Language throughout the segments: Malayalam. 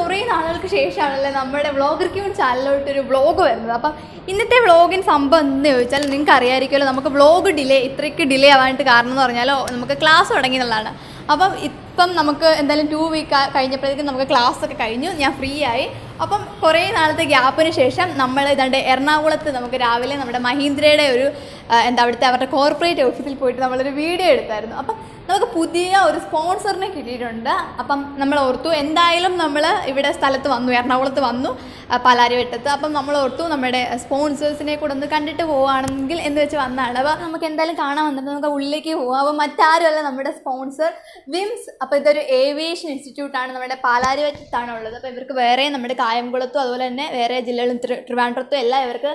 കുറേ നാളുകൾക്ക് ശേഷമാണല്ലോ നമ്മുടെ വ്ളോഗർക്ക് ചാനലിലോട്ടൊരു വ്ളോഗ് വരുന്നത്. അപ്പം ഇന്നത്തെ വ്ളോഗിന് സംഭവം എന്ന് ചോദിച്ചാൽ നിങ്ങൾക്ക് അറിയാമായിരിക്കുമല്ലോ, നമുക്ക് വ്ളോഗ് ഇത്രയ്ക്ക് ഡിലേ ആവാനായിട്ട് കാരണം എന്ന് പറഞ്ഞാൽ നമുക്ക് ക്ലാസ് തുടങ്ങി എന്നുള്ളതാണ്. അപ്പം ഇപ്പം നമുക്ക് എന്തായാലും 2 വീക്ക് കഴിഞ്ഞപ്പോഴത്തേക്കും നമുക്ക് ക്ലാസ്സൊക്കെ കഴിഞ്ഞു, ഞാൻ ഫ്രീ ആയി. അപ്പം കുറേ നാളത്തെ ഗ്യാപ്പിന് ശേഷം നമ്മൾ ഇതാണ്ട് എറണാകുളത്ത് നമുക്ക് രാവിലെ നമ്മുടെ മഹീന്ദ്രയുടെ ഒരു അവിടുത്തെ അവരുടെ കോർപ്പറേറ്റ് ഓഫീസിൽ പോയിട്ട് നമ്മളൊരു വീഡിയോ എടുത്തായിരുന്നു. അപ്പം നമുക്ക് പുതിയ ഒരു സ്പോൺസറിനെ കിട്ടിയിട്ടുണ്ട്. അപ്പം നമ്മൾ ഓർത്തു എന്തായാലും നമ്മൾ ഇവിടെ സ്ഥലത്ത് വന്നു, എറണാകുളത്ത് വന്നു, പാലാരിവട്ടത്ത്. അപ്പം നമ്മൾ ഓർത്തു നമ്മുടെ സ്പോൺസേഴ്സിനെ കൂടെ ഒന്ന് കണ്ടിട്ട് പോവുകയാണെങ്കിൽ എന്ന് വെച്ച് വന്നതാണ്. അപ്പോൾ നമുക്ക് എന്തായാലും കാണാൻ വന്നിട്ട് നമുക്ക് ഉള്ളിലേക്ക് പോകാം. അപ്പോൾ മറ്റാരുമല്ല, നമ്മുടെ സ്പോൺസർ വിംസ്. അപ്പോൾ ഇതൊരു ഏവിയേഷൻ ഇൻസ്റ്റിറ്റ്യൂട്ടാണ്, നമ്മുടെ പാലാരിവട്ടത്താണ് ഉള്ളത്. അപ്പോൾ ഇവർക്ക് വേറെ നമ്മുടെ കായംകുളത്തും അതുപോലെ തന്നെ വേറെ ജില്ലകളും ട്രിവാൻഡ്രത്തും എല്ലാം ഇവർക്ക്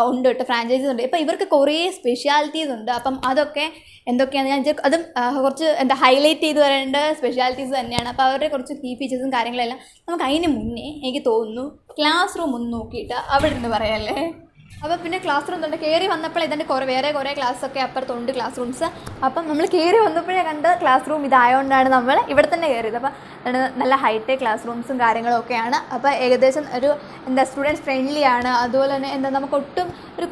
ഉണ്ട് കേട്ടോ, ഫ്രാഞ്ചൈസീസ് ഉണ്ട്. ഇപ്പോൾ ഇവർക്ക് കുറേ സ്പെഷ്യാലിറ്റീസ് ഉണ്ട്. അപ്പം അതൊക്കെ എന്തൊക്കെയാണ് ഞാൻ അതും കുറച്ച് ഹൈലൈറ്റ് ചെയ്ത് വരേണ്ട സ്പെഷ്യാലിറ്റീസ് തന്നെയാണ്. അപ്പോൾ അവരുടെ കുറച്ച് കീ ഫീച്ചേഴ്സും കാര്യങ്ങളെല്ലാം നമുക്ക് അതിന് മുന്നേ എനിക്ക് തോന്നുന്നു ക്ലാസ് റൂം ഒന്ന് നോക്കിയിട്ട് അവിടെ നിന്ന് പറയാമല്ലേ. അപ്പോൾ പിന്നെ ക്ലാസ് റൂം തൊണ്ട് കയറി വന്നപ്പോൾ ഇതിൻ്റെ വേറെ കുറേ ക്ലാസ്സൊക്കെ അപ്പുറത്തുണ്ട്, ക്ലാസ് റൂംസ്. അപ്പം നമ്മൾ കയറി വന്നപ്പോഴേ കണ്ട ക്ലാസ് റൂം ഇതായതുകൊണ്ടാണ് നമ്മൾ ഇവിടെ തന്നെ കയറിയത്. അപ്പോൾ നല്ല ഹൈടെക് ക്ലാസ് റൂംസും കാര്യങ്ങളും ഒക്കെയാണ്. അപ്പോൾ ഏകദേശം ഒരു സ്റ്റുഡൻസ് ഫ്രണ്ട്ലി ആണ്. അതുപോലെ തന്നെ നമുക്ക് ഒട്ടും ഒരു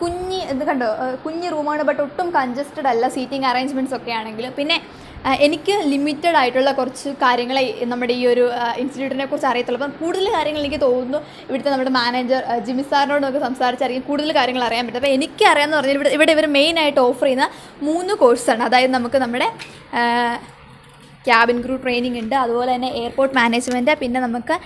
കുഞ്ഞ് റൂമാണ്, ബട്ട് ഒട്ടും കൺജസ്റ്റഡ് അല്ല സീറ്റിംഗ് അറേഞ്ച്മെൻറ്റ്സ് ഒക്കെ ആണെങ്കിലും. പിന്നെ എനിക്ക് ലിമിറ്റഡ് ആയിട്ടുള്ള കുറച്ച് കാര്യങ്ങളെ നമ്മുടെ ഈ ഒരു ഇൻസ്റ്റിറ്റ്യൂട്ടിനെ കുറിച്ച് അറിയത്തുള്ളൂ. അപ്പം കൂടുതൽ കാര്യങ്ങൾ എനിക്ക് തോന്നുന്നു ഇവിടുത്തെ നമ്മുടെ മാനേജർ ജിമി സാറിനോടൊക്കെ സംസാരിച്ചറിയാം കൂടുതൽ കാര്യങ്ങൾ അറിയാൻ പറ്റും. അപ്പോൾ എനിക്കറിയാമെന്ന് പറഞ്ഞാൽ ഇവിടെ ഇവർ മെയിനായിട്ട് ഓഫർ ചെയ്യുന്ന 3 കോഴ്സാണ്. അതായത് നമുക്ക് നമ്മുടെ ക്യാബിൻ ക്രൂ ട്രെയിനിങ് ഉണ്ട്, അതുപോലെ തന്നെ എയർപോർട്ട് മാനേജ്മെൻറ്റ്, പിന്നെ നമുക്ക്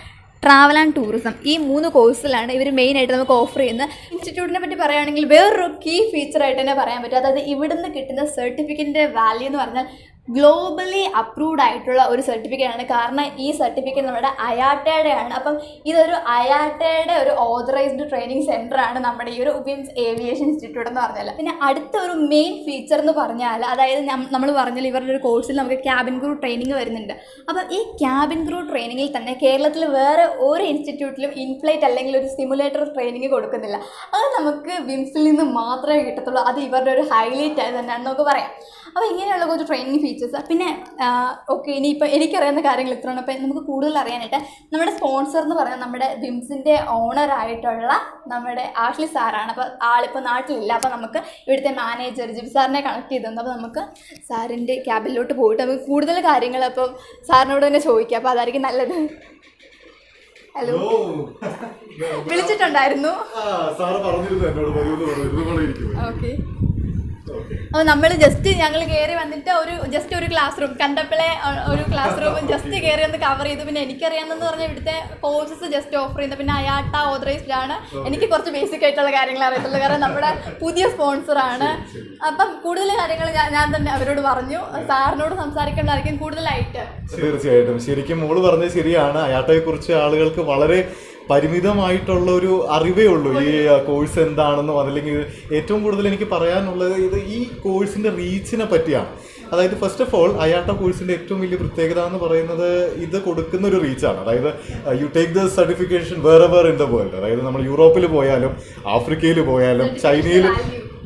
ട്രാവൽ ആൻഡ് ടൂറിസം. ഈ 3 കോഴ്സിലാണ് ഇവർ മെയിനായിട്ട് നമുക്ക് ഓഫർ ചെയ്യുന്നത്. ഇൻസ്റ്റിറ്റ്യൂട്ടിനെ പറ്റി പറയുകയാണെങ്കിൽ വേറൊരു കീ ഫീച്ചറായിട്ട് തന്നെ പറയാൻ പറ്റും. അതായത് ഇവിടുന്ന് കിട്ടുന്ന സർട്ടിഫിക്കറ്റിൻ്റെ വാല്യൂ എന്ന് പറഞ്ഞാൽ ഗ്ലോബലി അപ്രൂവ്ഡ് ആയിട്ടുള്ള ഒരു സർട്ടിഫിക്കറ്റാണ്. കാരണം ഈ സർട്ടിഫിക്കറ്റ് നമ്മുടെ അയാട്ടയുടെ ആണ്. അപ്പം ഇതൊരു അയാട്ടയുടെ ഒരു ഓതറൈസ്ഡ് ട്രെയിനിങ് സെൻ്ററാണ് നമ്മുടെ ഈ ഒരു വിംസ് ഏവിയേഷൻ ഇൻസ്റ്റിറ്റ്യൂട്ട് എന്ന് പറഞ്ഞാൽ. പിന്നെ അടുത്ത ഒരു മെയിൻ ഫീച്ചർ എന്ന് പറഞ്ഞാൽ, അതായത് നമ്മൾ പറഞ്ഞാൽ ഇവരുടെ ഒരു കോഴ്സിൽ നമുക്ക് ക്യാബിൻ ക്രൂ ട്രെയിനിങ് വരുന്നുണ്ട്. അപ്പം ഈ ക്യാബിൻ ക്രൂ ട്രെയിനിങ്ങിൽ തന്നെ കേരളത്തിൽ വേറെ ഒരു ഇൻസ്റ്റിറ്റ്യൂട്ടിലും ഇൻഫ്ലൈറ്റ് അല്ലെങ്കിൽ ഒരു സിമുലേറ്റർ ട്രെയിനിങ് കൊടുക്കുന്നില്ല. അത് നമുക്ക് വിംസിൽ നിന്ന് മാത്രമേ കിട്ടത്തുള്ളൂ. അത് ഇവരുടെ ഒരു ഹൈലൈറ്റ് ആയി തന്നെയാണ് നമുക്ക് പറയാം. അപ്പോൾ ഇങ്ങനെയുള്ള കുറച്ച് ട്രെയിനിങ് ഫീച്ചേഴ്സ്. പിന്നെ ഓക്കെ, ഇനിയിപ്പോൾ എനിക്കറിയാവുന്ന കാര്യങ്ങൾ ഇത്രയാണ്. അപ്പോൾ നമുക്ക് കൂടുതൽ അറിയാനായിട്ട് നമ്മുടെ സ്പോൺസർ എന്ന് പറഞ്ഞാൽ നമ്മുടെ വിംസിൻ്റെ ഓണറായിട്ടുള്ള നമ്മുടെ ആഷ്ലി സാറാണ്. അപ്പോൾ ആളിപ്പോൾ നാട്ടിലില്ല. അപ്പോൾ നമുക്ക് ഇവിടുത്തെ മാനേജർ ജിബി സാറിനെ കണക്ട് ചെയ്തു തന്നു. അപ്പോൾ നമുക്ക് സാറിൻ്റെ ക്യാബിലോട്ട് പോയിട്ട് നമുക്ക് കൂടുതൽ കാര്യങ്ങൾ അപ്പം സാറിനോട് തന്നെ ചോദിക്കാം. അപ്പോൾ അതായിരിക്കും നല്ലത്. ഹലോ, വിളിച്ചിട്ടുണ്ടായിരുന്നു. ഓക്കെ, അപ്പോൾ നമ്മൾ ഞങ്ങൾ കയറി വന്നിട്ട് ഒരു ക്ലാസ് റൂം കണ്ടപ്പോഴേ ഒരു ക്ലാസ് റൂം ജസ്റ്റ് കയറി ഒന്ന് കവർ ചെയ്തു. പിന്നെ എനിക്കറിയാമെന്ന് പറഞ്ഞാൽ ഇവിടുത്തെ കോഴ്സസ് ജസ്റ്റ് ഓഫർ ചെയ്യുന്നത്. പിന്നെ അയാട്ട ഓതറൈസ്ഡ് ആണ്. എനിക്ക് കുറച്ച് ബേസിക് ആയിട്ടുള്ള കാര്യങ്ങൾ അറിയത്തുള്ളൂ, കാരണം നമ്മുടെ പുതിയ സ്പോൺസറാണ്. അപ്പം കൂടുതൽ കാര്യങ്ങൾ ഞാൻ തന്നെ അവരോട് പറഞ്ഞു. സാറിനോട് സംസാരിക്കേണ്ടതായിരിക്കും കൂടുതലായിട്ട്. തീർച്ചയായിട്ടും ശരിക്കും മോള് പറഞ്ഞത് ശരിയാണ്. അയാട്ടയെ കുറിച്ച് ആളുകൾക്ക് വളരെ പരിമിതമായിട്ടുള്ള ഒരു അറിവേ ഉള്ളൂ ഈ കോഴ്സ് എന്താണെന്നും. അതല്ലെങ്കിൽ ഏറ്റവും കൂടുതൽ എനിക്ക് പറയാനുള്ളത് ഈ കോഴ്സിൻ്റെ റീച്ചിനെ പറ്റിയാണ്. അതായത് ഫസ്റ്റ് ഓഫ് ഓൾ അയാട്ട കോഴ്സിൻ്റെ ഏറ്റവും വലിയ പ്രത്യേകത എന്ന് പറയുന്നത് ഇത് കൊടുക്കുന്ന ഒരു റീച്ചാണ്. അതായത് you take the certification wherever in the world. അതായത് നമ്മൾ യൂറോപ്പിൽ പോയാലും ആഫ്രിക്കയിൽ പോയാലും ചൈനയിൽ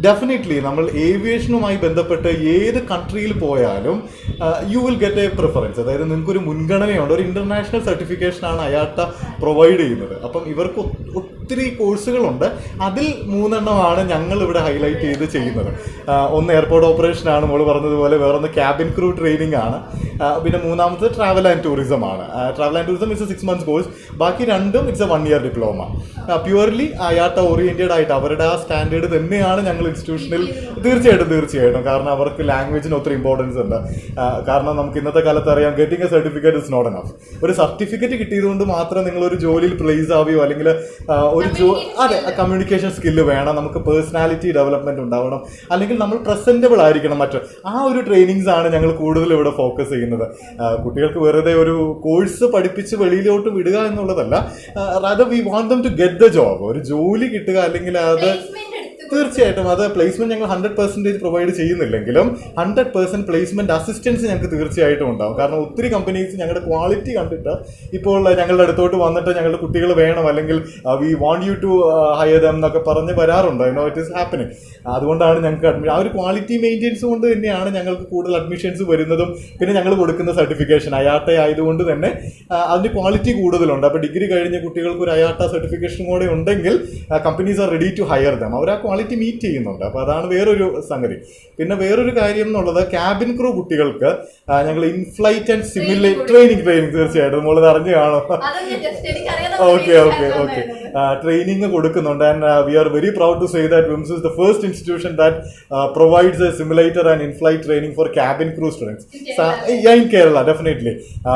ഡെഫിനറ്റ്ലി നമ്മൾ ഏവിയേഷനുമായി ബന്ധപ്പെട്ട് ഏത് കൺട്രിയിൽ പോയാലും you will get A preference. അതായത് നിങ്ങൾക്കൊരു മുൻഗണനയുണ്ട്. ഒരു ഇൻ്റർനാഷണൽ സർട്ടിഫിക്കേഷനാണ് അയാട്ട പ്രൊവൈഡ് ചെയ്യുന്നത്. അപ്പം ഇവർക്ക് ഒത്തിരി കോഴ്സുകളുണ്ട്. അതിൽ 3 എണ്ണമാണ് ഞങ്ങൾ ഇവിടെ ഹൈലൈറ്റ് ചെയ്ത് ചെയ്യുന്നത്. ഒന്ന് എയർപോർട്ട് ഓപ്പറേഷനാണ് മോള് പറഞ്ഞതുപോലെ, വേറൊന്ന് ക്യാബിൻ ക്രൂ ട്രെയിനിങ് ആണ്, പിന്നെ മൂന്നാമത്തെ ട്രാവൽ ആൻഡ് ടൂറിസം ആണ്. Travel and tourism it's A 6 months course. ബാക്കി രണ്ടും it's A 1 year diploma. Purely IATA oriented ആയിട്ട് അവരുടെ ആ സ്റ്റാൻഡേർഡ് തന്നെയാണ് ഞങ്ങൾ ഇൻസ്റ്റിറ്റ്യൂഷനിൽ. തീർച്ചയായിട്ടും കാരണം അവർക്ക് ലാംഗ്വേജിന് ഒത്തിരി ഇമ്പോർട്ടൻസ് ഉണ്ട്. കാരണം നമുക്ക് ഇന്നത്തെ കാലത്ത് അറിയാം, getting a certificate is not enough. ഒരു സർട്ടിഫിക്കറ്റ് കിട്ടിയതുകൊണ്ട് മാത്രം നിങ്ങൾ ഒരു ജോലിയിൽ പ്ലേസ് ആവുകയോ അല്ലെങ്കിൽ അതെ, കമ്മ്യൂണിക്കേഷൻ സ്കില്ല് വേണം, നമുക്ക് പേഴ്സണാലിറ്റി ഡെവലപ്മെന്റ് ഉണ്ടാവണം, അല്ലെങ്കിൽ നമ്മൾ പ്രസന്റബിൾ ആയിരിക്കണം. ആ ഒരു ട്രെയിനിങ്സ് ആണ് ഞങ്ങൾ കൂടുതൽ ഇവിടെ ഫോക്കസ് ചെയ്യുന്നത്. കുട്ടികൾക്ക് വെറുതെ ഒരു കോഴ്സ് പഠിപ്പിച്ച് വെളിയിലോട്ട് വിടുക എന്നുള്ളതല്ല. Rather we want them to get the job. ഒരു ജോലി കിട്ടുക, അല്ലെങ്കിൽ അത് തീർച്ചയായിട്ടും അത് പ്ലേസ്മെന്റ് ഞങ്ങൾ 100% പ്രൊവൈഡ് ചെയ്യുന്നില്ലെങ്കിലും 100% പ്ലേസ്മെന്റ് അസിസ്റ്റൻസ് ഞങ്ങൾക്ക് തീർച്ചയായിട്ടും ഉണ്ടാവും. കാരണം ഒത്തിരി കമ്പനീസ് ഞങ്ങളുടെ ക്വാളിറ്റി കണ്ടിട്ട് ഇപ്പോൾ ഞങ്ങളുടെ അടുത്തോട്ട് വന്നിട്ട് ഞങ്ങളുടെ കുട്ടികൾ വേണം, അല്ലെങ്കിൽ we want you to hire them എന്നൊക്കെ പറഞ്ഞ് വരാറുണ്ട്. It is happening. അതുകൊണ്ടാണ് ഞങ്ങൾക്ക് ആ ഒരു ക്വാളിറ്റി മെയിൻറ്റെയിൻസ് കൊണ്ട് തന്നെയാണ് ഞങ്ങൾക്ക് കൂടുതൽ അഡ്മിഷൻസ് വരുന്നതും. പിന്നെ ഞങ്ങൾ കൊടുക്കുന്ന സർട്ടിഫിക്കേഷൻ അയാട്ട ആയതുകൊണ്ട് തന്നെ അതിൻ്റെ ക്വാളിറ്റി കൂടുതലുണ്ട്. അപ്പോൾ ഡിഗ്രി കഴിഞ്ഞ കുട്ടികൾക്ക് ഒരു അയാട്ട സർട്ടിഫിക്കേഷൻ കൂടെ ഉണ്ടെങ്കിൽ companies are ready to hire them. അവർ ആ ക്വാളിറ്റി മീറ്റ് ചെയ്യുന്നുണ്ട്. അപ്പോൾ അതാണ് വേറൊരു സംഗതി. പിന്നെ വേറൊരു കാര്യം എന്നുള്ളത് ക്യാബിൻ ക്രൂ കുട്ടികൾക്ക് ഞങ്ങൾ ഇൻഫ്ലൈറ്റ് ആൻഡ് സിമുലേറ്റ് ട്രെയിനിങ് തീർച്ചയായിട്ടും നമ്മളത് അറിഞ്ഞു കാണും. ഓക്കെ ട്രെയിനിങ് കൊടുക്കുന്നുണ്ട്. And we are very proud to say that വിംസ് is the first institution that provides a simulator and in-flight training for cabin crew students. In Kerala, definitely.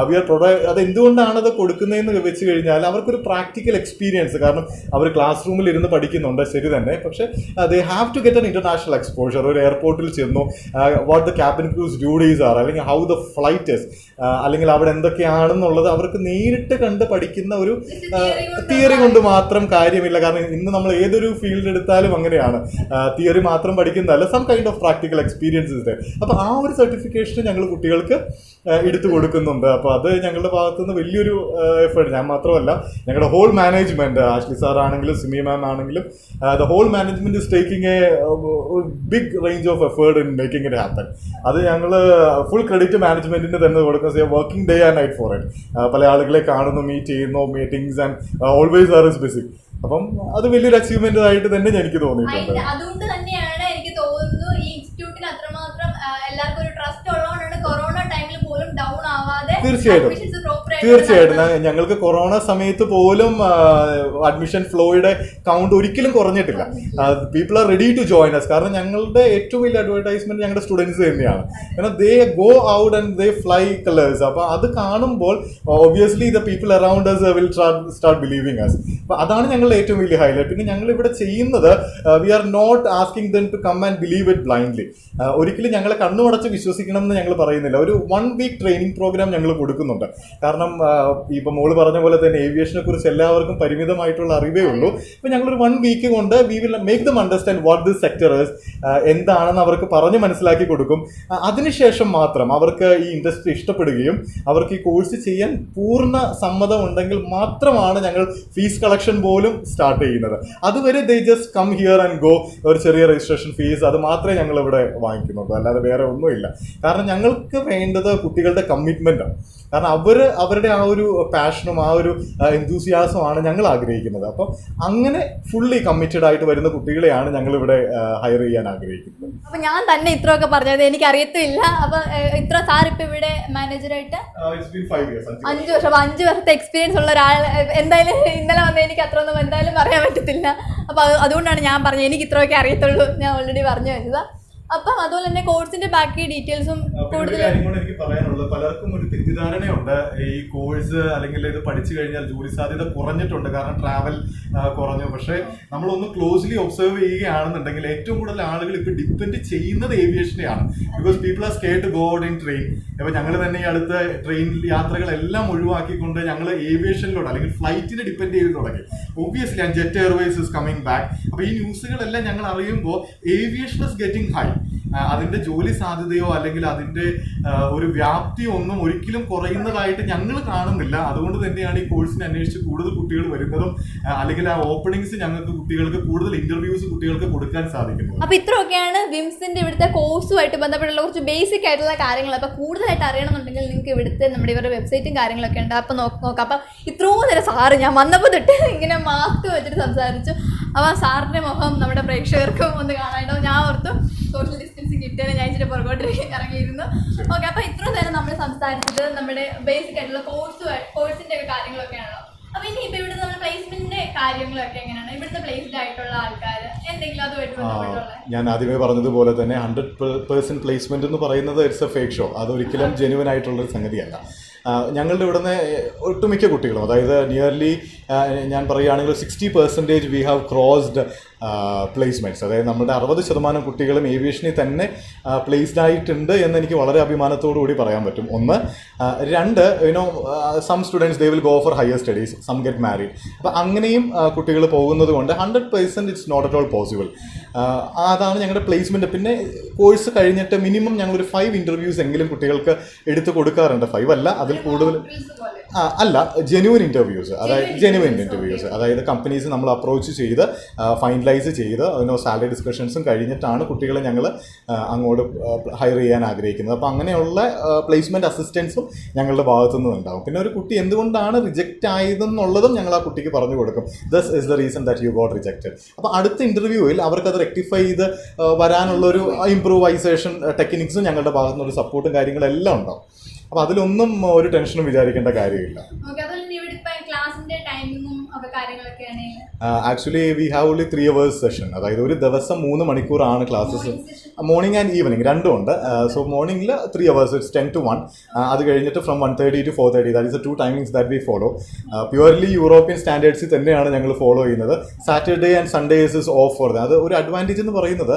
We are അത് എന്തുകൊണ്ടാണ് അത് കൊടുക്കുന്നതെന്ന് വെച്ച് കഴിഞ്ഞാൽ അവർക്കൊരു പ്രാക്ടിക്കൽ എക്സ്പീരിയൻസ്. കാരണം അവർ ക്ലാസ് റൂമിൽ ഇരുന്ന് പഠിക്കുന്നുണ്ട്, ശരി തന്നെ. പക്ഷേ they have to get an international exposure. ഒരു എയർപോർട്ടിൽ ചെന്നു what the cabin crews duties are, അല്ലെങ്കിൽ ഹൗ ദ ഫ്ലൈറ്റ് ഇസ്, അല്ലെങ്കിൽ അവിടെ എന്തൊക്കെയാണെന്നുള്ളത് അവർക്ക് നേരിട്ട് കണ്ട് പഠിക്കുന്ന ഒരു തിയറി കൊണ്ട് മാത്രം കാര്യമില്ല. കാരണം ഇന്ന് നമ്മൾ ഏതൊരു ഫീൽഡ് എടുത്താലും അങ്ങനെയാണ്, തിയറി മാത്രം പഠിക്കുന്നതല്ല, some kind of practical experiences. അപ്പോൾ ആ ഒരു സർട്ടിഫിക്കേഷൻ ഞങ്ങൾ കുട്ടികൾക്ക് എടുത്തു കൊടുക്കുന്നുണ്ട്. അപ്പോൾ അത് ഞങ്ങളുടെ ഭാഗത്തുനിന്ന് വലിയൊരു എഫേർട്ട്. ഞാൻ മാത്രമല്ല, ഞങ്ങളുടെ ഹോൾ മാനേജ്മെന്റ്, ആഷ്ലി സാർ ആണെങ്കിലും സിമി മാം ആണെങ്കിലും, the whole management is taking a big range of effort in making it happen. അത് ഞങ്ങൾ ഫുൾ ക്രെഡിറ്റ് മാനേജ്മെന്റിന് തന്നെ കൊടുക്കും. Working day and night for it. പല ആളുകളെ കാണുന്നു, മീറ്റ് ചെയ്യുന്നു, meetings and always are is busy. അപ്പം അത് വലിയൊരു അച്ചീവ്മെന്റ് ആയിട്ട് തന്നെ എനിക്ക് തോന്നിയിട്ടുണ്ട്. അതുകൊണ്ട് തന്നെയാണ് എനിക്ക് തോന്നുന്നു ഈ ഇൻസ്റ്റിറ്റ്യൂട്ടിന് അത്രമാത്രം എല്ലാവർക്കും ഒരു ട്രസ്റ്റ് ഉള്ളതുകൊണ്ടാണ് കൊറോണ ടൈമിൽ പോലും ഡൗൺ ആവാതെ. തീർച്ചയായിട്ടും ഞങ്ങൾക്ക് കൊറോണ സമയത്ത് പോലും അഡ്മിഷൻ ഫ്ലോയുടെ കൗണ്ട് ഒരിക്കലും കുറഞ്ഞിട്ടില്ല. People are ready to join us. കാരണം ഞങ്ങളുടെ ഏറ്റവും വലിയ അഡ്വർടൈസ്മെന്റ് ഞങ്ങളുടെ സ്റ്റുഡൻസ് തന്നെയാണ്. കാരണം they go out and they fly colours. അപ്പൊ അത് കാണുമ്പോൾ obviously the people around us will start believing us. അപ്പൊ അതാണ് ഞങ്ങളുടെ ഏറ്റവും വലിയ ഹൈലൈറ്റ്. പിന്നെ ഞങ്ങൾ ഇവിടെ ചെയ്യുന്നത് we are not asking them to come and believe it blindly. ഒരിക്കലും ഞങ്ങളെ കണ്ണുമടച്ച് വിശ്വസിക്കണം എന്ന് ഞങ്ങൾ പറയുന്നില്ല. ഒരു 1 week ട്രെയിനിങ് പ്രോഗ്രാം ഞങ്ങൾ കൊടുക്കുന്നുണ്ട്. കാരണം ഇപ്പം മോള് പറഞ്ഞ പോലെ തന്നെ ഏവിയേഷനെ കുറിച്ച് എല്ലാവർക്കും പരിമിതമായിട്ടുള്ള അറിവേ ഉള്ളൂ. ഇപ്പം ഞങ്ങളൊരു 1 week കൊണ്ട് we will make them understand what this sector is, എന്താണെന്ന് അവർക്ക് പറഞ്ഞ് മനസ്സിലാക്കി കൊടുക്കും. അതിനുശേഷം മാത്രം അവർക്ക് ഈ ഇൻഡസ്ട്രി ഇഷ്ടപ്പെടുകയും അവർക്ക് ഈ കോഴ്സ് ചെയ്യാൻ പൂർണ്ണ സമ്മതം ഉണ്ടെങ്കിൽ മാത്രമാണ് ഞങ്ങൾ ഫീസ് കളക്ഷൻ പോലും സ്റ്റാർട്ട് ചെയ്യുന്നത്. അതുവരെ they just come here and go. ഒരു ചെറിയ രജിസ്ട്രേഷൻ ഫീസ് അത് മാത്രമേ ഞങ്ങൾ ഇവിടെ വാങ്ങിക്കുന്നുള്ളൂ, അല്ലാതെ വേറെ ഒന്നുമില്ല. കാരണം ഞങ്ങൾക്ക് വേണ്ടത് കുട്ടികളുടെ കമ്മിറ്റ്മെന്റാണ്. കാരണം അവരുടെ ആ ഒരു പാഷനും ആ ഒരു എന്തൂസിയാസമാണ് ഞങ്ങൾ ആഗ്രഹിക്കുന്നത്. അപ്പം അങ്ങനെ ഫുള്ളി കമ്മിറ്റഡ് ആയിട്ട് വരുന്ന കുട്ടികളെയാണ് ഞങ്ങൾ ഇവിടെ ഹയർ ചെയ്യാൻ ആഗ്രഹിക്കുന്നത്. അപ്പൊ ഞാൻ തന്നെ ഇത്രയൊക്കെ പറഞ്ഞത് എനിക്ക് അറിയത്തില്ല. അപ്പൊ ഇത്ര സാർ ഇപ്പൊ ഇവിടെ മാനേജറായിട്ട് 5 വർഷം. 5 വർഷത്തെ എക്സ്പീരിയൻസ് ഉള്ള ഒരാൾ എന്തായാലും ഇന്നലെ വന്ന് എനിക്ക് അത്ര ഒന്നും എന്തായാലും പറയാൻ പറ്റത്തില്ല. അപ്പൊ അതുകൊണ്ടാണ് ഞാൻ പറഞ്ഞത് എനിക്ക് ഇത്രയൊക്കെ അറിയത്തുള്ളൂ. ഞാൻ ഓൾറെഡി പറഞ്ഞു വെച്ചത്. അപ്പം അതുപോലെ തന്നെ കോഴ്സിന്റെ ബാക്കി ഡീറ്റെയിൽസും കൂടുതൽ എനിക്ക് പറയാനുള്ളത്, പലർക്കും ഒരു തെറ്റിദ്ധാരണയുണ്ട് ഈ കോഴ്സ് അല്ലെങ്കിൽ ഇത് പഠിച്ചു കഴിഞ്ഞാൽ ജോലി സാധ്യത കുറഞ്ഞിട്ടുണ്ട് കാരണം ട്രാവൽ കുറഞ്ഞു. പക്ഷേ നമ്മളൊന്ന് ക്ലോസ്ലി ഒബ്സർവ് ചെയ്യുകയാണെന്നുണ്ടെങ്കിൽ ഏറ്റവും കൂടുതൽ ആളുകൾ ഇപ്പൊ ഡിപ്പെൻഡ് ചെയ്യുന്നത് ഏവിയേഷനെയാണ്. Because people are scared to go out in train. അപ്പൊ ഞങ്ങൾ തന്നെ ഈ അടുത്ത ട്രെയിൻ യാത്രകളെല്ലാം ഒഴിവാക്കിക്കൊണ്ട് ഞങ്ങൾ ഏവിയേഷനിലോട്ട് അല്ലെങ്കിൽ ഫ്ലൈറ്റിനെ ഡിപ്പെൻഡ് ചെയ്ത് തുടങ്ങി. Obviously and jet Airways is coming back. അപ്പൊ ഈ ന്യൂസുകളെല്ലാം ഞങ്ങൾ അറിയുമ്പോൾ ഏവിയേഷൻ ഇസ് ഗെറ്റിംഗ് ഹൈ. അതിന്റെ ജോലി സാധ്യതയോ അല്ലെങ്കിൽ അതിന്റെ ഒരു വ്യാപ്തിയോ ഒന്നും ഒരിക്കലും കുറയുന്നതായിട്ട് ഞങ്ങൾ കാണുന്നില്ല. അതുകൊണ്ട് തന്നെയാണ് ഈ കോഴ്സിനെ അന്വേഷിച്ച് കൂടുതൽ കുട്ടികൾ വരുന്നതും അല്ലെങ്കിൽ ആ ഓപ്പണിങ്സ് ഞങ്ങൾക്ക് കുട്ടികൾക്ക് കൂടുതൽ ഇന്റർവ്യൂസ് കുട്ടികൾക്ക് കൊടുക്കാൻ സാധിക്കുന്നത്. അപ്പൊ ഇത്രയൊക്കെയാണ് വിംസിന്റെ ഇവിടുത്തെ കോഴ്സുമായിട്ട് ബന്ധപ്പെട്ടുള്ള കുറച്ച് ബേസിക് ആയിട്ടുള്ള കാര്യങ്ങൾ. അപ്പൊ കൂടുതലായിട്ട് അറിയണമെന്നുണ്ടെങ്കിൽ നിങ്ങൾക്ക് ഇവിടുത്തെ നമ്മുടെ ഇവരുടെ വെബ്സൈറ്റും കാര്യങ്ങളൊക്കെ ഉണ്ട്. അപ്പൊ നോക്കാം. അപ്പൊ ഇത്രയും നേരം സാറ് ഞാൻ വന്നപ്പോൾ തൊട്ട് ഇങ്ങനെ മാസ്ക് വെച്ചിട്ട് സംസാരിച്ചു. അപ്പൊ സാറിന്റെ മുഖം നമ്മുടെ പ്രേക്ഷകർക്കും ഒന്ന് കാണാനോ ഞാൻ ഓർത്തു സോഷ്യൽ ഡിസ്റ്റൻസിങ് കിട്ടിയാലും ഞാൻ ഇച്ചിരി പുറകോട്ട് ഇറങ്ങിയിരുന്നു. ഓക്കെ, അപ്പൊ ഇത്രയും നേരം നമ്മൾ സംസാരിച്ചത് നമ്മുടെ ബേസിക് ആയിട്ടുള്ള കോഴ്സിന്റെ ഒക്കെ കാര്യങ്ങളൊക്കെയാണല്ലോ. അപ്പൊ ഇനി ഇപ്പൊ ഇവിടുത്തെ നമ്മുടെ പ്ലേസ്മെന്റിന്റെ കാര്യങ്ങളൊക്കെ എങ്ങനെയാണ്? ഇവിടുത്തെ പ്ലേസ്ഡ് ആയിട്ടുള്ള ആൾക്കാർ എന്തെങ്കിലും അതുമായിട്ട് ബന്ധപ്പെട്ടുള്ള? ഞാൻ ആദ്യമേ പറഞ്ഞതുപോലെ തന്നെ 100% പ്ലേസ്മെന്റ് എന്ന് പറയുന്നത് ഇറ്റ്സ് എ ഫേക്ക് ഷോ. അതൊരിക്കലും ജെന്യുവൻ ആയിട്ടുള്ളൊരു സംഗതിയല്ല. ഞങ്ങളുടെ ഇവിടുന്ന് ഒട്ടുമിക്ക കുട്ടികളും, അതായത് നിയർലി ഞാൻ പറയുകയാണെങ്കിൽ 60% വി ഹാവ് ക്രോസ്ഡ് പ്ലേസ്മെൻറ്റ്സ്. അതായത് നമ്മുടെ 60% കുട്ടികളും ഏവിയേഷനിൽ തന്നെ പ്ലേസ്ഡ് ആയിട്ടുണ്ട് എന്ന് എനിക്ക് വളരെ അഭിമാനത്തോടു കൂടി പറയാൻ പറ്റും. ഒന്ന്. രണ്ട്, some students they will go for higher studies, some get married. അപ്പോൾ അങ്ങനെയും കുട്ടികൾ പോകുന്നത് കൊണ്ട് 100% it's not at all possible. അതാണ് ഞങ്ങളുടെ പ്ലേസ്മെൻറ്റ്. പിന്നെ കോഴ്സ് കഴിഞ്ഞിട്ട് മിനിമം ഞങ്ങളൊരു 5 ഇൻ്റർവ്യൂസ് എങ്കിലും കുട്ടികൾക്ക് എടുത്ത് കൊടുക്കാറുണ്ട്. 5 അല്ല, അതിൽ കൂടുതൽ അല്ല, ജെന്യുവൻ ഇൻ്റർവ്യൂസ്. അതായത് കമ്പനീസ് നമ്മൾ അപ്രോച്ച് ചെയ്ത് ഫൈനലൈസ് ചെയ്ത് സാലറി ഡിസ്കഷൻസും കഴിഞ്ഞിട്ടാണ് കുട്ടികളെ ഞങ്ങൾ അങ്ങോട്ട് ഹയർ ചെയ്യാൻ ആഗ്രഹിക്കുന്നത്. അപ്പോൾ അങ്ങനെയുള്ള പ്ലേസ്മെൻറ്റ് അസിസ്റ്റൻസും ഞങ്ങളുടെ ഭാഗത്തുനിന്ന് ഉണ്ടാകും. പിന്നെ ഒരു കുട്ടി എന്തുകൊണ്ടാണ് റിജക്റ്റ് ആയതെന്നുള്ളതും ഞങ്ങൾ ആ കുട്ടിക്ക് പറഞ്ഞു കൊടുക്കും. This is the reason that you got rejected. അപ്പോൾ അടുത്ത ഇൻ്റർവ്യൂവിൽ അവർക്കത് റെക്ടിഫൈ ചെയ്ത് വരാനുള്ളൊരു ഇംപ്രൂവൈസേഷൻ ടെക്നിക്സും ഞങ്ങളുടെ ഭാഗത്തുനിന്നൊരു സപ്പോർട്ടും കാര്യങ്ങളെല്ലാം ഉണ്ടാവും. അപ്പോൾ അതിലൊന്നും ഒരു ടെൻഷനും വിചാരിക്കേണ്ട കാര്യമില്ല. Actually we have only 3 hours session. അതായത് ഒരു ദിവസം 3 മണിക്കൂറാണ് ക്ലാസ്സസ്. മോർണിംഗ് ആൻഡ് ഈവനിങ് രണ്ടും ഉണ്ട്. സോ മോർണിംഗിൽ 3 hours, ഇറ്റ്സ് 10 to 1. അത് കഴിഞ്ഞിട്ട് from 1:30 to 4:30. That is the 2 timings that we follow. Purely European സ്റ്റാൻഡേർഡ്സിൽ തന്നെയാണ് ഞങ്ങൾ ഫോളോ ചെയ്യുന്നത്. Saturday and Sundays is off for that. അത് ഒരു അഡ്വാൻറ്റേജ് എന്ന് പറയുന്നത്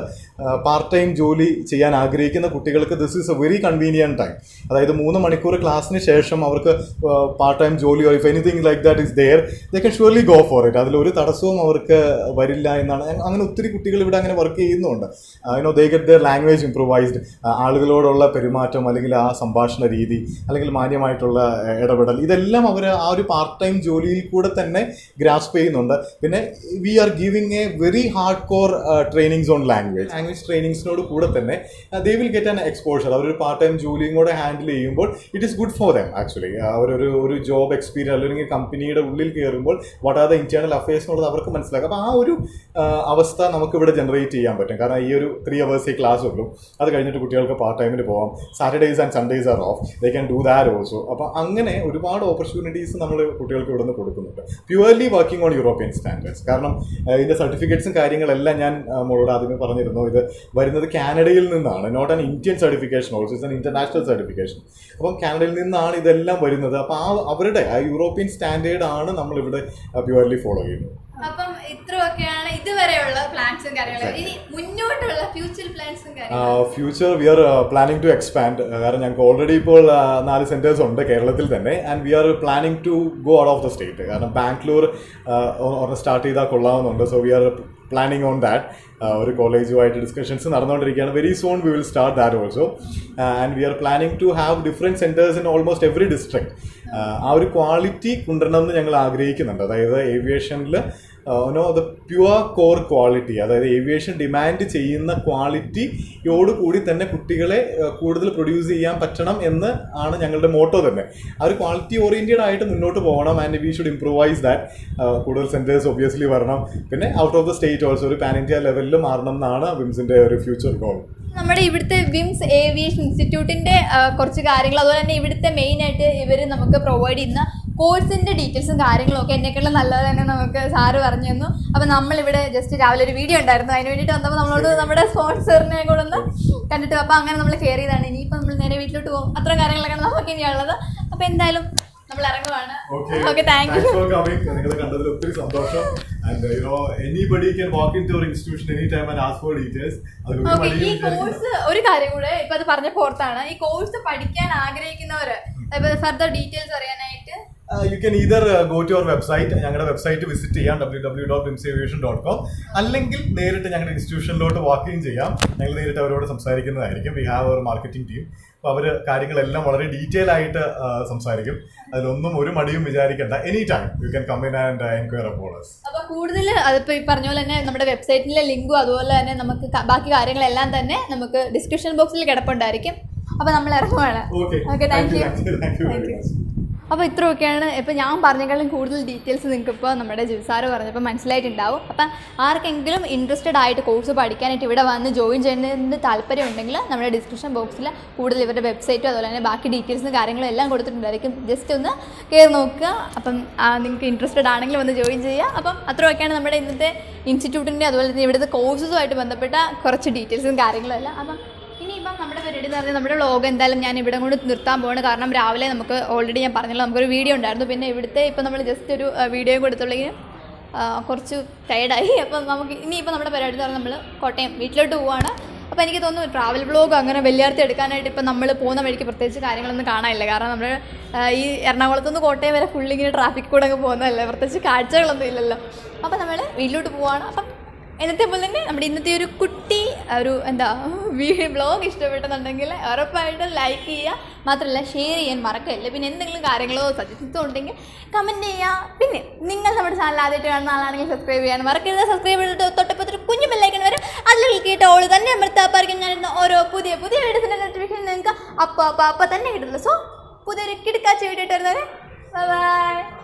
പാർട്ട് ടൈം ജോലി ചെയ്യാൻ ആഗ്രഹിക്കുന്ന കുട്ടികൾക്ക് this is a very convenient time. അതായത് 3 മണിക്കൂർ ക്ലാസ്സിന് ശേഷം അവർക്ക് പാർട്ട് ടൈം ജോലിയോ if anything like that is there they can surely go for it. അതിലൊരു തടസ്സവും അവർക്ക് വരില്ല എന്നാണ്. അങ്ങനെ ഒത്തിരി കുട്ടികൾ ഇവിടെ അങ്ങനെ വർക്ക് ചെയ്യുന്നുണ്ട്. They get their language improvised. ആളുകളോടുള്ള പെരുമാറ്റം, അല്ലെങ്കിൽ ആ സംഭാഷണ രീതി, അല്ലെങ്കിൽ മാന്യമായിട്ടുള്ള ഇടപെടൽ, ഇതെല്ലാം അവർ ആ ഒരു പാർട്ട് ടൈം ജോലിയിൽ കൂടെ തന്നെ ഗ്രാസ്പ് ചെയ്യുന്നുണ്ട്. പിന്നെ we are giving a very hard core trainings on language ട്രെയിനിങ്സിനോട് കൂടെ തന്നെ they will get an exposure. അവരൊരു പാർട്ട് ടൈം ജോലിയും കൂടെ ഹാൻഡിൽ ചെയ്യുമ്പോൾ it is good for them. Actually ഒരു ജോബ് എക്സ്പീരിയൻസ് അല്ലെങ്കിൽ കമ്പനിയുടെ ഉള്ളിൽ കയറുമ്പോൾ what are the internal affairs എന്നുള്ളത് അവർക്ക് മനസ്സിലാക്കാം. അപ്പോൾ ആ ഒരു അവസ്ഥ നമുക്കിവിടെ ജനറേറ്റ് ചെയ്യാൻ പറ്റും. കാരണം ഈ ഒരു 3 hours ക്ലാസ് ഉള്ളൂ. അത് കഴിഞ്ഞിട്ട് കുട്ടികൾക്ക് പാർട്ട് ടൈമിന് പോകാം. Saturdays and Sundays are off. They can do that also. അപ്പോൾ അങ്ങനെ ഒരുപാട് ഓപ്പർച്യൂണിറ്റീസ് നമ്മൾ കുട്ടികൾക്ക് ഇവിടെ നിന്ന് കൊടുക്കുന്നുണ്ട്. Purely working on European standards. കാരണം ഇതിൻ്റെ സർട്ടിഫിക്കറ്റ്സും കാര്യങ്ങളെല്ലാം ഞാൻ മോളോട് ആദ്യമേ പറഞ്ഞിരുന്നു, ഇത് വരുന്നത് കാനഡയിൽ നിന്നാണ്. Not an Indian certification also, it's an international certification. അപ്പം കാനഡയിൽ നിന്നാണ് ഇതെല്ലാം വരുന്നത്. അപ്പോൾ അവരുടെ യൂറോപ്യൻ സ്റ്റാൻഡേർഡ് ആണ് നമ്മളിവിടെ പ്യുവർലി ഫോളോ ചെയ്യുന്നത്. അപ്പം ഇത്രയൊക്കെയാണ് ഇതുവരെയുള്ള പ്ലാൻസും കാര്യങ്ങളും. ഇനി മുന്നോട്ടുള്ള ഫ്യൂച്ചർ പ്ലാൻസും കാര്യങ്ങളും. Future we are planning to expand. കാരണം ഞങ്ങൾക്ക് ഓൾറെഡി ഇപ്പോൾ 4 സെന്റേഴ്സ് ഉണ്ട് കേരളത്തിൽ തന്നെ. And we are planning to go out of the state. കാരണം ബാംഗ്ലൂർ സ്റ്റാർട്ട് ചെയ്താൽ കൊള്ളാവുന്നുണ്ട്. So we are planning on that. ഒരു കോളേജുമായിട്ട് ഡിസ്കഷൻസ് നടന്നുകൊണ്ടിരിക്കുകയാണ്. Very soon we will start that also. And we are planning to have different centres in almost every district. ആ ഒരു ക്വാളിറ്റി കൊണ്ടുവരണമെന്ന് ഞങ്ങൾ ആഗ്രഹിക്കുന്നുണ്ട്. അതായത് ഏവിയേഷനിൽ ദ പ്യുവർ കോർ ക്വാളിറ്റി, അതായത് ഏവിയേഷൻ ഡിമാൻഡ് ചെയ്യുന്ന ക്വാളിറ്റിയോടുകൂടി തന്നെ കുട്ടികളെ കൂടുതൽ പ്രൊഡ്യൂസ് ചെയ്യാൻ പറ്റണം എന്ന് ആണ് ഞങ്ങളുടെ മോട്ടോ തന്നെ. ആ ഒരു ക്വാളിറ്റി ഓറിയൻറ്റഡ് ആയിട്ട് മുന്നോട്ട് പോകണം. And we should improvise that. കൂടുതൽ സെൻറ്റേഴ്സ് ഒബ്വിയസ്ലി വരണം. പിന്നെ out of the state also ഒരു പാൻ ഇന്ത്യ ലെവലിൽ മാറണം എന്നാണ് വിംസിൻ്റെ ഒരു ഫ്യൂച്ചർ ഗോൾ. നമ്മുടെ ഇവിടുത്തെ വിംസ് ഏവിയേഷൻ ഇൻസ്റ്റിറ്റ്യൂട്ടിൻ്റെ കുറച്ച് കാര്യങ്ങൾ, അതുപോലെ തന്നെ ഇവിടുത്തെ മെയിനായിട്ട് ഇവർ നമുക്ക് പ്രൊവൈഡ് ചെയ്യുന്ന കോഴ്സിൻ്റെ ഡീറ്റെയിൽസും കാര്യങ്ങളും ഒക്കെ എന്നെക്കാളും നല്ലത് തന്നെ നമുക്ക് സാറ് പറഞ്ഞു തന്നു. അപ്പോൾ നമ്മളിവിടെ ജസ്റ്റ് രാവിലെ ഒരു വീഡിയോ ഉണ്ടായിരുന്നു, അതിന് വേണ്ടിയിട്ട് വന്നപ്പോൾ നമ്മളോട് നമ്മുടെ സ്പോൺസറിനെ കൂടെ ഒന്ന് കണ്ടിട്ട് അപ്പോൾ അങ്ങനെ നമ്മൾ കെയർ ചെയ്താണ്. ഇനിയിപ്പോൾ നമ്മൾ നേരെ വീട്ടിലോട്ട് പോകും. അത്ര കാര്യങ്ങളൊക്കെയാണ് നമുക്ക് ഇനിയുള്ളത്. അപ്പോൾ എന്തായാലും നമ്മൾ ഇറങ്ങുവാണ്. Okay, thank you. നിങ്ങളെ കണ്ടതിൽ ഒത്തിരി സന്തോഷം. And anybody can walk into our institution anytime and ask for details. ഈ കോഴ്സ് ഒരു കാര്യം കൂടെ ഇപ്പൊ അത് പറഞ്ഞ പുറത്താണ്, ഈ കോഴ്സ് പഠിക്കാൻ ആഗ്രഹിക്കുന്നവര് ഫർദർ ഡീറ്റെയിൽസ് അറിയാനായിട്ട് you can either go to our website. ഞങ്ങളുടെ വെബ്സൈറ്റ് വിസിറ്റ് ചെയ്യാം, www.vimsaviation.com. അല്ലെങ്കിൽ നേരിട്ട് ഞങ്ങളുടെ ഇൻസ്റ്റിറ്റ്യൂഷനിലോട്ട് വാക്കിൻ ചെയ്യാം. ഞങ്ങൾ നേരിട്ട് അവരോട് സംസാരിക്കുന്നതായിരിക്കും. We have our marketing team. അപ്പോൾ അവർ കാര്യങ്ങളെല്ലാം വളരെ ഡീറ്റെയിൽ ആയിട്ട് സംസാരിക്കും. അതിലൊന്നും ഒരു മടിയും വിചാരിക്കേണ്ട. Any time you can come in and enquire about us. അപ്പോൾ കൂടുതൽ അതിപ്പോൾ ഈ പറഞ്ഞ പോലെ തന്നെ നമ്മുടെ വെബ്സൈറ്റിലെ ലിങ്കും അതുപോലെ തന്നെ നമുക്ക് ബാക്കി കാര്യങ്ങളെല്ലാം തന്നെ നമുക്ക് ഡിസ്ക്രിപ്ഷൻ ബോക്സിൽ കിടപ്പുണ്ടായിരിക്കും. അപ്പോൾ നമ്മൾ ഇറങ്ങുവാണ്. Okay, thank you. അപ്പോൾ ഇത്രയൊക്കെയാണ്. ഇപ്പോൾ ഞാൻ പറഞ്ഞേക്കാളും കൂടുതൽ ഡീറ്റെയിൽസ് നിങ്ങൾക്ക് ഇപ്പോൾ നമ്മുടെ ജിസാറ് പറഞ്ഞപ്പോൾ മനസ്സിലായിട്ടുണ്ടാവും. അപ്പം ആർക്കെങ്കിലും ഇൻട്രസ്റ്റഡ് ആയിട്ട് കോഴ്സ് പഠിക്കാനായിട്ട് ഇവിടെ വന്ന് ജോയിൻ ചെയ്യുന്നതിന് താല്പര്യം ഉണ്ടെങ്കിൽ നമ്മുടെ ഡിസ്ക്രിപ്ഷൻ ബോക്സിൽ കൂടുതൽ ഇവരുടെ വെബ്സൈറ്റും അതുപോലെ തന്നെ ബാക്കി ഡീറ്റെയിൽസും കാര്യങ്ങളും എല്ലാം കൊടുത്തിട്ടുണ്ടായിരിക്കും. ജസ്റ്റ് ഒന്ന് കയറി നോക്കുക. അപ്പം നിങ്ങൾക്ക് ഇൻട്രസ്റ്റഡ് ആണെങ്കിൽ വന്ന് ജോയിൻ ചെയ്യുക. അപ്പം അത്രയൊക്കെയാണ് നമ്മുടെ ഇന്നത്തെ ഇൻസ്റ്റിറ്റ്യൂട്ടിൻ്റെ അതുപോലെ തന്നെ ഇവിടുത്തെ കോഴ്സുമായിട്ട് ബന്ധപ്പെട്ട കുറച്ച് ഡീറ്റെയിൽസും കാര്യങ്ങളും എല്ലാം. അപ്പം ഇനിയിപ്പം നമ്മുടെ പരിപാടി എന്ന് പറഞ്ഞാൽ നമ്മുടെ വ്ളോഗ് എന്തായാലും ഞാൻ ഇവിടെ കൊണ്ട് നിർത്താൻ പോവാണ്. കാരണം രാവിലെ നമുക്ക് ഓൾറെഡി ഞാൻ പറഞ്ഞല്ലോ നമുക്കൊരു വീഡിയോ ഉണ്ടായിരുന്നു. പിന്നെ ഇവിടുത്തെ ഇപ്പം നമ്മൾ ജസ്റ്റ് ഒരു വീഡിയോ കൊടുത്തുള്ളെങ്കിലും കുറച്ച് ടയർഡായി. അപ്പം നമുക്ക് ഇനിയിപ്പോൾ നമ്മുടെ പരിപാടി എന്ന് പറഞ്ഞാൽ നമ്മൾ കോട്ടയം വീട്ടിലോട്ട് പോവുകയാണ്. അപ്പോൾ എനിക്ക് തോന്നുന്നു ട്രാവൽ വ്ളോഗ് അങ്ങനെ വലിയാർത്തി എടുക്കാനായിട്ട് ഇപ്പം നമ്മൾ പോകുന്ന വഴിക്ക് പ്രത്യേകിച്ച് കാര്യങ്ങളൊന്നും കാണാനില്ല. കാരണം നമ്മൾ ഈ എറണാകുളത്തുനിന്ന് കോട്ടയം വരെ ഫുള്ളിങ്ങനെ ട്രാഫിക് കൂടെ അങ്ങ് പോകുന്നതല്ലേ, പ്രത്യേകിച്ച് കാഴ്ചകളൊന്നും ഇല്ലല്ലോ. അപ്പോൾ നമ്മൾ വീട്ടിലോട്ട് പോവുകയാണ്. അപ്പം എന്നത്തെ പോലെ തന്നെ നമ്മുടെ ഇന്നത്തെ ഒരു കുട്ടി ഒരു വ്ളോഗ് ഇഷ്ടപ്പെട്ടെന്നുണ്ടെങ്കിൽ ഉറപ്പായിട്ടും ലൈക്ക് ചെയ്യുക, മാത്രമല്ല ഷെയർ ചെയ്യാൻ മറക്കല്ല. പിന്നെ എന്തെങ്കിലും കാര്യങ്ങളോ സജഷൻസോ ഉണ്ടെങ്കിൽ കമൻറ്റ് ചെയ്യുക. പിന്നെ നിങ്ങൾ നമ്മുടെ ചാനൽ ആദ്യമായിട്ട് കാണുന്ന ആളാണെങ്കിൽ സബ്സ്ക്രൈബ് ചെയ്യാൻ മറക്കരുത്. സബ്സ്ക്രൈബ് ചെയ്തിട്ട് തൊട്ടപ്പത്തൊരു കുഞ്ഞു ബെല്ലൈക്കൺ വരും, അതിൽ ക്ലിക്ക് ചെയ്തിട്ട് ഓൾ തന്നെ അമർത്താപ്പായിരിക്കും ഞാനിരുന്ന ഓരോ പുതിയ വീഡിയോസിൻ്റെ നോട്ടിഫിക്കേഷൻ നിങ്ങൾക്ക് അപ്പോൾ തന്നെ കിട്ടുള്ളൂ. സോ പുതിയൊരു കിടക്കാച്ച വീഡിയോ ഇട്ട് വരുന്നവരെ ബൈ.